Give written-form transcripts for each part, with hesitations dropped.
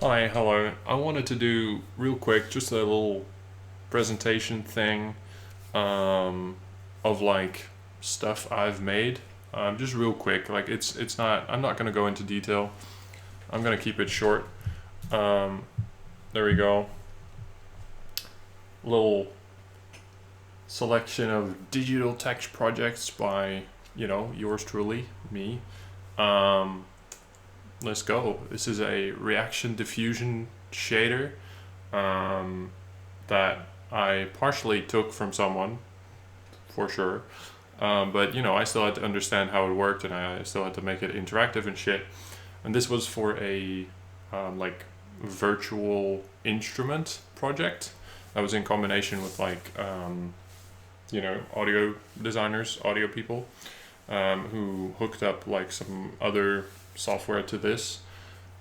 Hi, hello. I wanted to do real quick just a little presentation thing um, of like stuff I've made. Just real quick, like it's not. I'm not gonna go into detail. I'm gonna keep it short. Um, there we go. Little selection of digital text projects by yours truly, me. Um, let's go. This is a reaction diffusion shader. Um, that I partially took from someone for sure. But I still had to understand how it worked, and I still had to make it interactive and shit. And this was for a like virtual instrument project that was in combination with audio designers, audio people who hooked up like some other software to this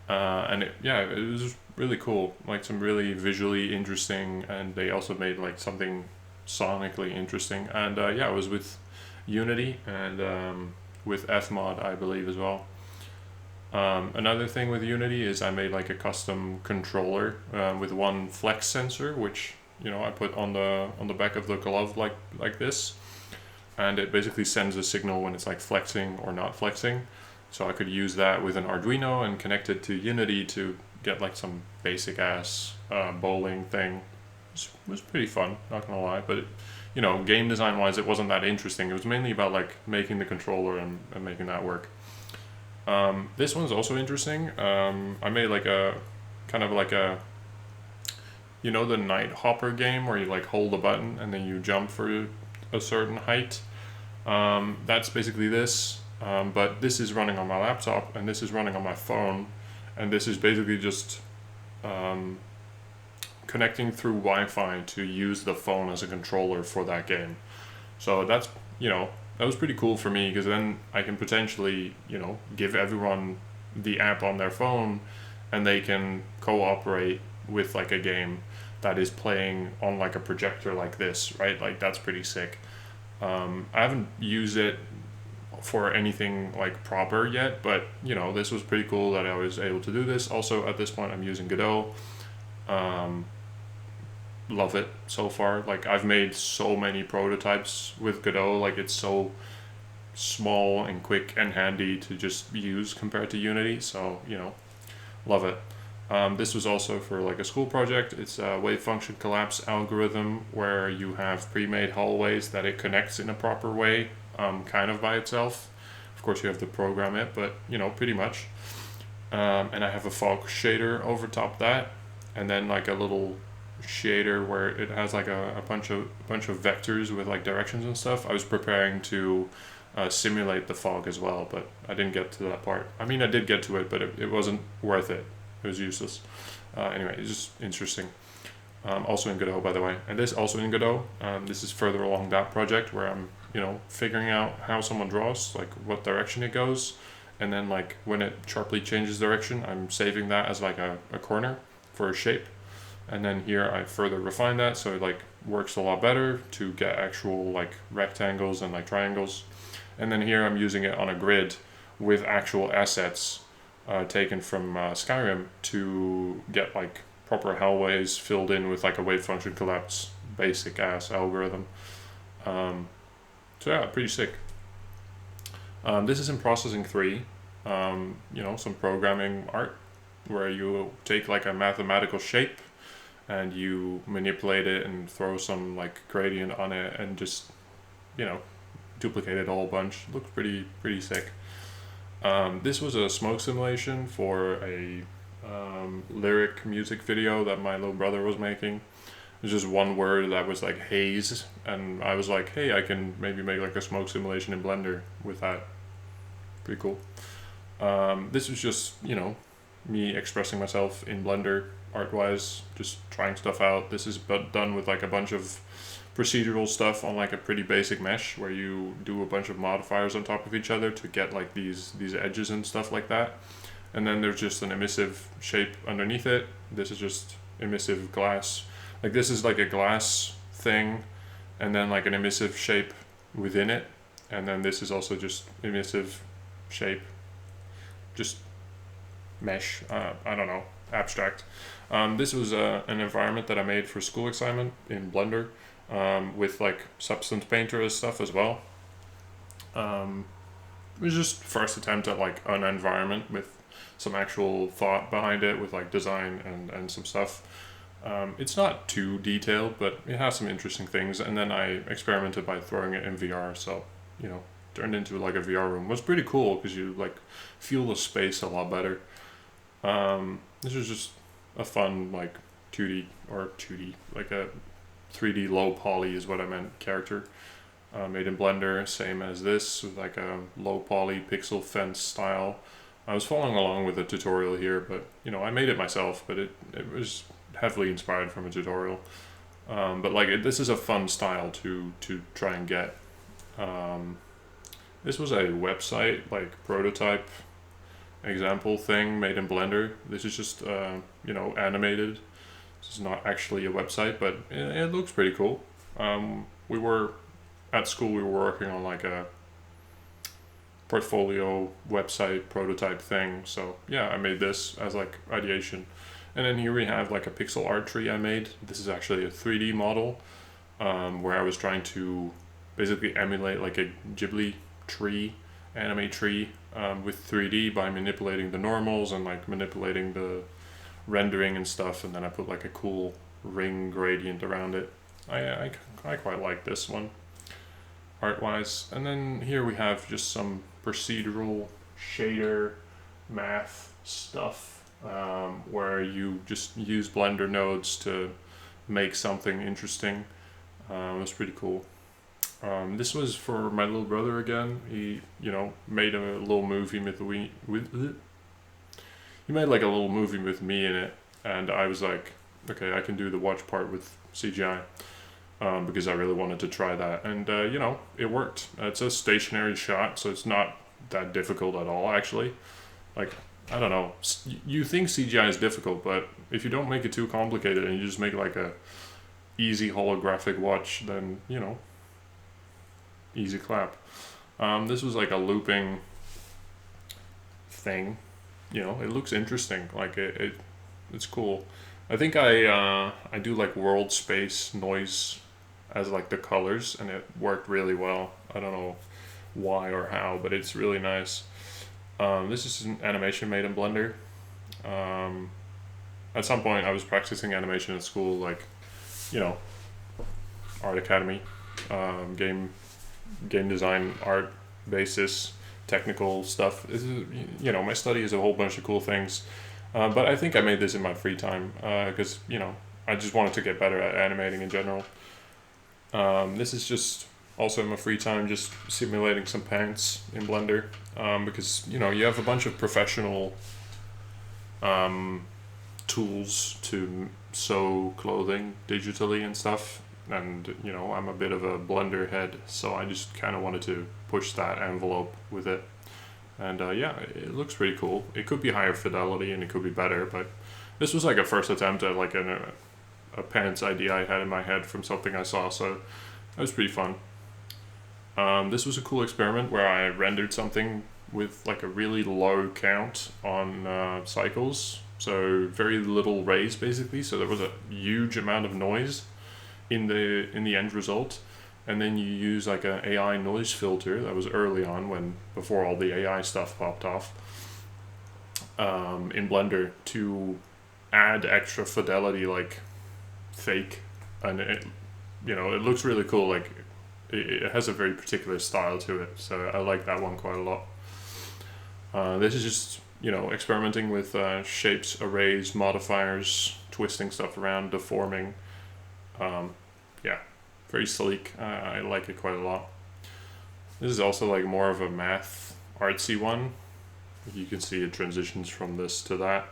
and it was really cool, like some really visually interesting, and they also made like something sonically interesting. And it was with Unity and with Fmod, I believe, as well. Another thing with Unity is I made like a custom controller with one flex sensor, which I put on the back of the glove like this, and it basically sends a signal when it's like flexing or not flexing. So I could use that with an Arduino and connect it to Unity to get like some basic ass bowling thing. It was pretty fun, not gonna lie. But game design wise, it wasn't that interesting. It was mainly about like making the controller and making that work. This one's also interesting. I made like a kind of like a the Night Hopper game where you like hold a button and then you jump for a certain height. That's basically this. But this is running on my laptop, and this is running on my phone, and this is basically just connecting through Wi-Fi to use the phone as a controller for that game. So that was pretty cool for me, because then I can potentially give everyone the app on their phone, and they can cooperate with like a game that is playing on like a projector like this, right? Like that's pretty sick. I haven't used it for anything like proper yet, but this was pretty cool that I was able to do this. Also, at this point, I'm using Godot. Love it so far. Like I've made so many prototypes with Godot. Like it's so small and quick and handy to just use compared to Unity. So love it. This was also for like a school project. It's a wave function collapse algorithm where you have pre-made hallways that it connects in a proper way, kind of by itself. Of course, you have to program it, but pretty much. And I have a fog shader over top that, and then like a little shader where it has like a bunch of vectors with like directions and stuff. I was preparing to simulate the fog as well, but I didn't get to that part. I mean, I did get to it, but it wasn't worth it. It was useless. Anyway, it's just interesting. Also in Godot, by the way. And this also in Godot. This is further along that project where I'm, figuring out how someone draws, like what direction it goes. And then like when it sharply changes direction, I'm saving that as like a corner for a shape. And then here I further refine that so it like works a lot better to get actual like rectangles and like triangles. And then here I'm using it on a grid with actual assets taken from Skyrim to get like proper hallways filled in with like a wave function collapse basic ass algorithm. So yeah, pretty sick. This is in processing 3. Some programming art where you take like a mathematical shape and you manipulate it and throw some like gradient on it and just duplicate it a whole bunch. Looks pretty sick. This was a smoke simulation for a lyric music video that my little brother was making. There's just one word that was like haze, and I was like, hey, I can maybe make like a smoke simulation in Blender with that. Pretty cool. This was just, me expressing myself in Blender art-wise, just trying stuff out. This is done with like a bunch of procedural stuff on like a pretty basic mesh where you do a bunch of modifiers on top of each other to get like these edges and stuff like that. And then there's just an emissive shape underneath it. This is just emissive glass. Like this is like a glass thing, and then like an emissive shape within it. And then this is also just emissive shape, just mesh. I don't know. abstract. This was an environment that I made for school assignment in Blender, with like Substance Painter and stuff as well. Um, it was just first attempt at like an environment with some actual thought behind it, with like design and some stuff. It's not too detailed, but it has some interesting things. And then I experimented by throwing it in VR, so you know, turned into like a VR room. It was pretty cool because you like feel the space a lot better. This was just a fun like 2D or 2D like a 3D low poly is what I meant character, made in Blender, same as this with like a low poly pixel fence style. I was following along with a tutorial here, but you know I made it myself, but it was heavily inspired from a tutorial. But like this is a fun style to try and get. Um, this was a website like prototype example thing made in Blender. This is just you know, animated. This is not actually a website, but it looks pretty cool. We were at school. We were working on like a portfolio website prototype thing. So yeah, I made this as like ideation. And then here we have like a pixel art tree I made. This is actually a 3D model, where I was trying to basically emulate like a Ghibli tree, anime tree, with 3D by manipulating the normals and like manipulating the rendering and stuff. And then I put like a cool ring gradient around it. I quite like this one art wise. And then here we have just some procedural shader math stuff, where you just use Blender nodes to make something interesting. It was pretty cool. This was for my little brother again. He, you know, made a little movie he made like a little movie with me in it, and I was like, okay, I can do the watch part with CGI, because I really wanted to try that, and you know, it worked. It's a stationary shot, so it's not that difficult at all, actually. Like, I don't know. You think CGI is difficult, but if you don't make it too complicated and you just make like a easy holographic watch, then you know, easy clap. This was like a looping thing. You know, it looks interesting. Like it's cool. I think I do like world space noise as like the colors, and it worked really well. I don't know why or how, but it's really nice. This is an animation made in Blender. At some point, I was practicing animation at school, like, you know, art academy, game design, art basis, technical stuff. This is, you know, my study is a whole bunch of cool things. But I think I made this in my free time, because, you know, I just wanted to get better at animating in general. This is just also in my free time, just simulating some pants in Blender, because, you know, you have a bunch of professional tools to sew clothing digitally and stuff. And, you know, I'm a bit of a Blender head, so I just kind of wanted to push that envelope with it. And yeah, it looks pretty cool. It could be higher fidelity and it could be better, but this was like a first attempt at like a pants idea I had in my head from something I saw, so it was pretty fun. This was a cool experiment where I rendered something with like a really low count on cycles, so very little rays basically, so there was a huge amount of noise in the end result. And then you use like an AI noise filter that was early on, when before all the AI stuff popped off, in Blender, to add extra fidelity, like fake, and it, you know, it looks really cool. Like it has a very particular style to it, so I like that one quite a lot. This is just, you know, experimenting with shapes, arrays, modifiers, twisting stuff around, deforming. Yeah. Very sleek. I like it quite a lot. This is also like more of a math artsy one. You can see it transitions from this to that,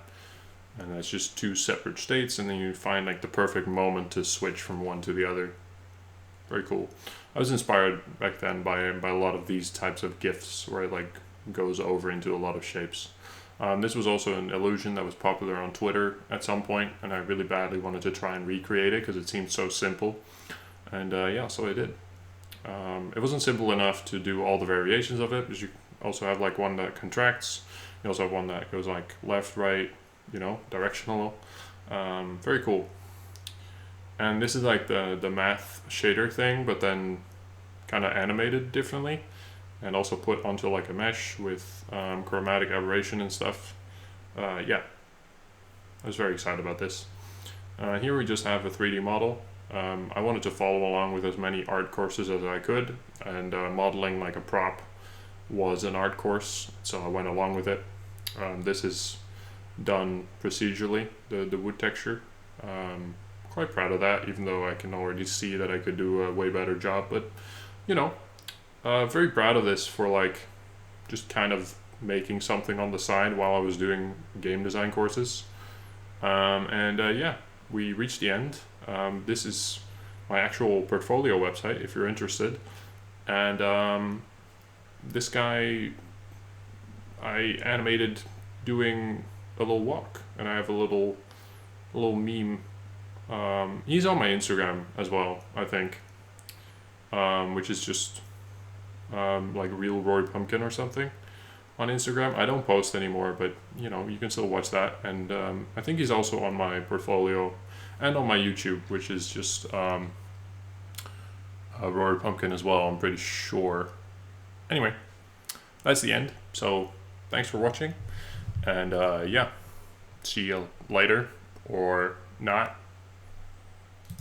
and it's just two separate states, and then you find like the perfect moment to switch from one to the other. Very cool. I was inspired back then by a lot of these types of GIFs where it like goes over into a lot of shapes. This was also an illusion that was popular on Twitter at some point, and I really badly wanted to try and recreate it because it seemed so simple. And yeah, so I did. It wasn't simple enough to do all the variations of it, because you also have like one that contracts. You also have one that goes like left, right, directional. Very cool. And this is like the math shader thing, but then kind of animated differently, and also put onto like a mesh with chromatic aberration and stuff. Yeah, I was very excited about this. Here we just have a 3D model. I wanted to follow along with as many art courses as I could, and modeling like a prop was an art course, so I went along with it. This is done procedurally, the wood texture. Quite proud of that, even though I can already see that I could do a way better job. But, you know, very proud of this for like just kind of making something on the side while I was doing game design courses. Yeah, we reached the end. This is my actual portfolio website if you're interested. And this guy, I animated doing a little walk, and I have a little meme. He's on my Instagram as well, I think, which is just like Real Roy Pumpkin or something on Instagram. I don't post anymore, but you can still watch that. And I think he's also on my portfolio and on my YouTube, which is just Roy Pumpkin as well, I'm pretty sure. Anyway, that's the end. So thanks for watching, and yeah, see you later or not.